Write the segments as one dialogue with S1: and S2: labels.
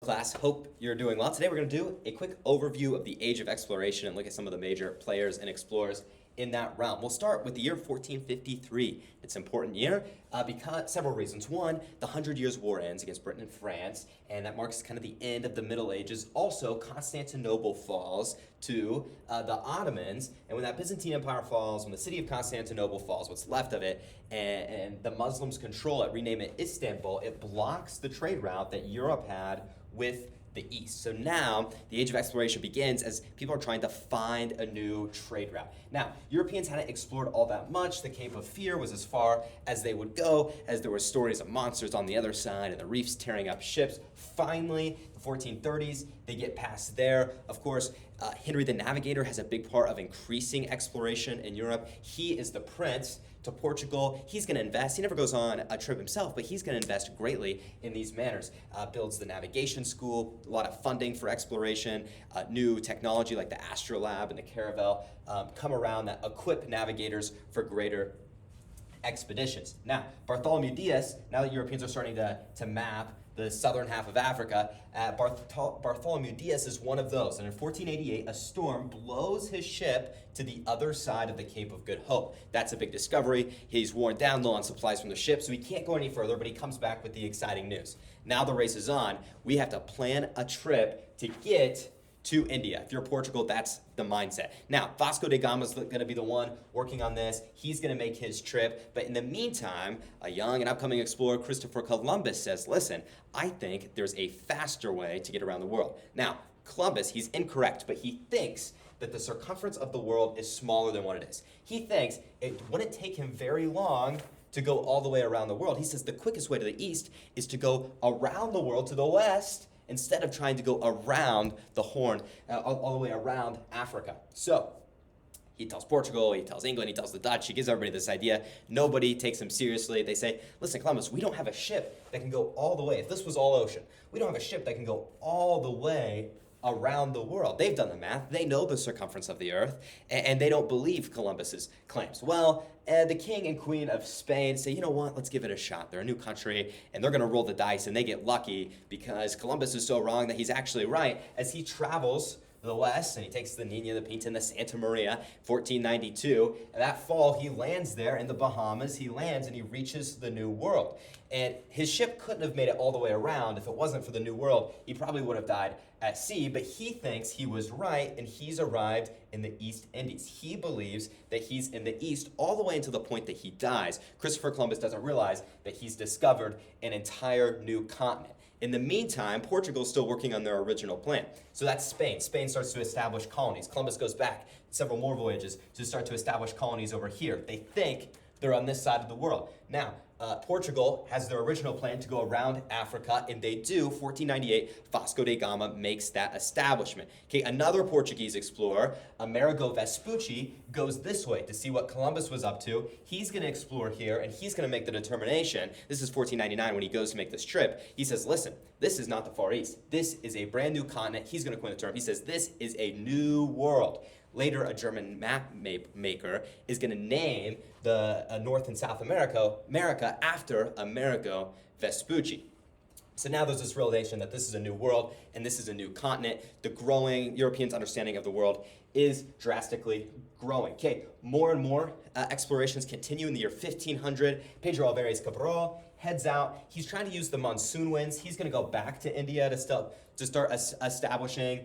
S1: Class, hope you're doing well. Today we're going to do a quick overview of the Age of Exploration and look at some of the major players and explorers in that realm. We'll start with the year 1453. It's an important year because several reasons. One, the Hundred Years' War ends against Britain and France, and that marks kind of the end of the Middle Ages. Also, Constantinople falls to the Ottomans, and when that Byzantine Empire falls, when the city of Constantinople falls, what's left of it, and the Muslims control it, rename it Istanbul, it blocks the trade route that Europe had with the East. So now the Age of Exploration begins as people are trying to find a new trade route. Now, Europeans hadn't explored all that much. The Cape of Fear was as far as they would go, as there were stories of monsters on the other side and the reefs tearing up ships. Finally, the 1430s, they get past there. Of course, Henry the Navigator has a big part of increasing exploration in Europe. He is the prince to Portugal. He's going to invest. He never goes on a trip himself, but he's going to invest greatly in these manners. Builds the navigation school, a lot of funding for exploration, new technology like the Astrolabe and the Caravel come around that equip navigators for greater expeditions. Now, Bartholomew Diaz, now that Europeans are starting to map the southern half of Africa, Bartholomew Diaz is one of those. And in 1488, a storm blows his ship to the other side of the Cape of Good Hope. That's a big discovery. He's worn down, low on supplies from the ship, so he can't go any further, but he comes back with the exciting news. Now the race is on. We have to plan a trip to get to India. If you're Portugal, that's the mindset. Now, Vasco da Gama is going to be the one working on this. He's going to make his trip. But in the meantime, a young and upcoming explorer, Christopher Columbus, says, listen, I think there's a faster way to get around the world. Now, Columbus, he's incorrect, but he thinks that the circumference of the world is smaller than what it is. He thinks it wouldn't take him very long to go all the way around the world. He says the quickest way to the east is to go around the world to the west instead of trying to go around the Horn, all the way around Africa. So he tells Portugal, he tells England, he tells the Dutch, he gives everybody this idea. Nobody takes him seriously. They say, listen, Columbus, we don't have a ship that can go all the way. If this was all ocean, we don't have a ship that can go all the way around the world. They've done the math. They know the circumference of the earth, and they don't believe Columbus's claims. Well, the king and queen of Spain say, you know what, let's give it a shot. They're a new country, and they're going to roll the dice, and they get lucky because Columbus is so wrong that he's actually right as he travels the west, and he takes the Nina, the Pinta, and the Santa Maria, 1492. And that fall, he lands there in the Bahamas. He lands, and he reaches the New World. And his ship couldn't have made it all the way around. If it wasn't for the New World, he probably would have died at sea. But he thinks he was right, and he's arrived in the East Indies. He believes that he's in the East all the way until the point that he dies. Christopher Columbus doesn't realize that he's discovered an entire new continent. In the meantime, Portugal's still working on their original plan. So that's Spain. Spain starts to establish colonies. Columbus goes back several more voyages to start to establish colonies over here. They think they're on this side of the world. Now, Portugal has their original plan to go around Africa, and they do. 1498, Vasco da Gama makes that establishment. Okay, another Portuguese explorer, Amerigo Vespucci, goes this way to see what Columbus was up to. He's going to explore here, and he's going to make the determination. This is 1499 when he goes to make this trip. He says, listen, this is not the Far East. This is a brand new continent. He's going to coin the term. He says, this is a new world. Later, a German map maker is going to name the North and South America after Amerigo Vespucci. So now there's this realization that this is a new world and this is a new continent. The growing Europeans' understanding of the world is drastically growing. Okay, more and more explorations continue in the year 1500. Pedro Alvarez Cabral heads out. He's trying to use the monsoon winds. He's going to go back to India to start establishing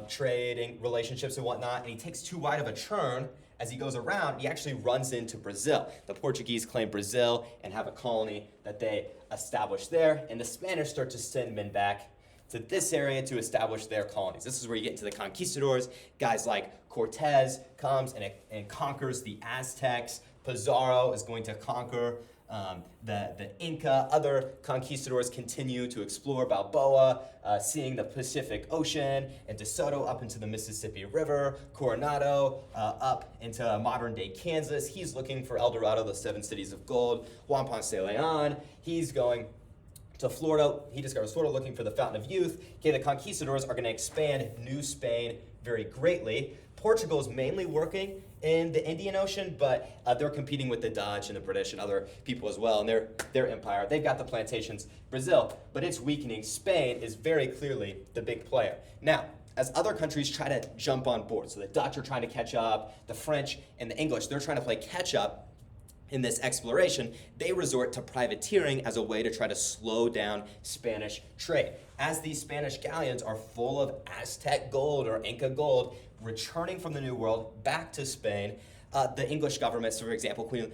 S1: trading relationships and whatnot. And he takes too wide of a turn as he goes around. He actually runs into Brazil. The Portuguese claim Brazil and have a colony that they establish there. And the Spanish start to send men back to this area to establish their colonies. This is where you get into the conquistadors. Guys like Cortez comes and conquers the Aztecs. Pizarro is going to conquer the Inca. Other conquistadors continue to explore. Balboa, seeing the Pacific Ocean, and De Soto up into the Mississippi River. Coronado up into modern-day Kansas. He's looking for El Dorado, the seven cities of gold. Juan Ponce de Leon, he's going So Florida, he discovers Florida looking for the fountain of youth. Okay, the conquistadors are going to expand New Spain very greatly. Portugal is mainly working in the Indian Ocean, but they're competing with the Dutch and the British and other people as well, and their empire. They've got the plantations. Brazil, but it's weakening. Spain is very clearly the big player. Now, as other countries try to jump on board, so the Dutch are trying to catch up, the French and the English, they're trying to play catch up in this exploration, they resort to privateering as a way to try to slow down Spanish trade. As these Spanish galleons are full of Aztec gold or Inca gold returning from the New World back to Spain, the English government, so for example, Queen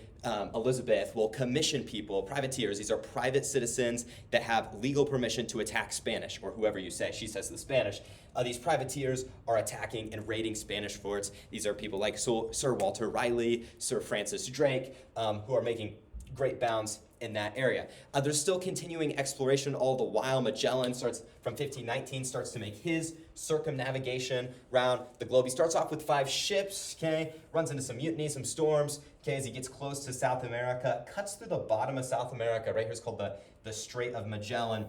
S1: Elizabeth will commission people, privateers. These are private citizens that have legal permission to attack Spanish, or whoever you say. She says the Spanish. These privateers are attacking and raiding Spanish forts. These are people like Sir Walter Raleigh, Sir Francis Drake, who are making great bounds in that area. There's still continuing exploration all the while. Magellan starts from 1519, starts to make his circumnavigation around the globe. He starts off with 5 ships, okay, runs into some mutiny, some storms, okay, as he gets close to South America, cuts through the bottom of South America, right here is called the Strait of Magellan,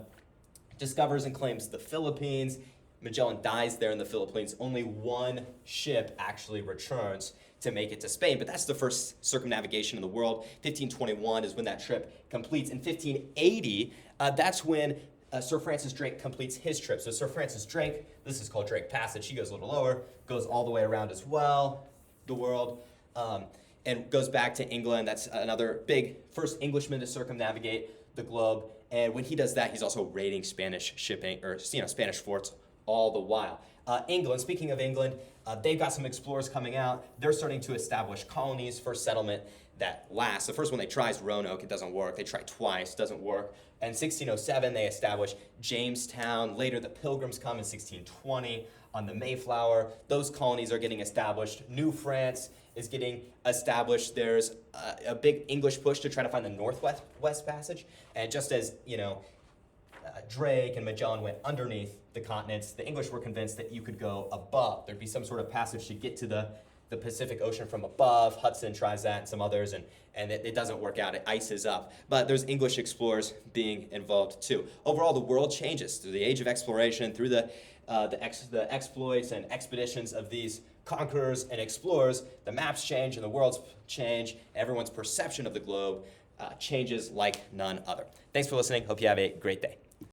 S1: discovers and claims the Philippines. Magellan dies there in the Philippines. Only 1 ship actually returns to make it to Spain, but that's the first circumnavigation in the world. 1521 is when that trip completes. In 1580, that's when Sir Francis Drake completes his trip. So Sir Francis Drake, this is called Drake Passage. He goes a little lower, goes all the way around as well, the world, and goes back to England. That's another big first Englishman to circumnavigate the globe. And when he does that, he's also raiding Spanish shipping, or Spanish forts all the while. England, speaking of England, they've got some explorers coming out. They're starting to establish colonies, first settlement that lasts. The first one they try is Roanoke. It doesn't work. They try twice, doesn't work. In 1607, they establish Jamestown. Later, the Pilgrims come in 1620 on the Mayflower. Those colonies are getting established. New France is getting established. There's a big English push to try to find the Northwest Passage. And just as, Drake and Magellan went underneath the continents, the English were convinced that you could go above. There'd be some sort of passage to get to the Pacific Ocean from above. Hudson tries that and some others, and it doesn't work out. It ices up. But there's English explorers being involved too. Overall, the world changes through the age of exploration, through the exploits and expeditions of these conquerors and explorers. The maps change and the worlds change. Everyone's perception of the globe changes like none other. Thanks for listening. Hope you have a great day.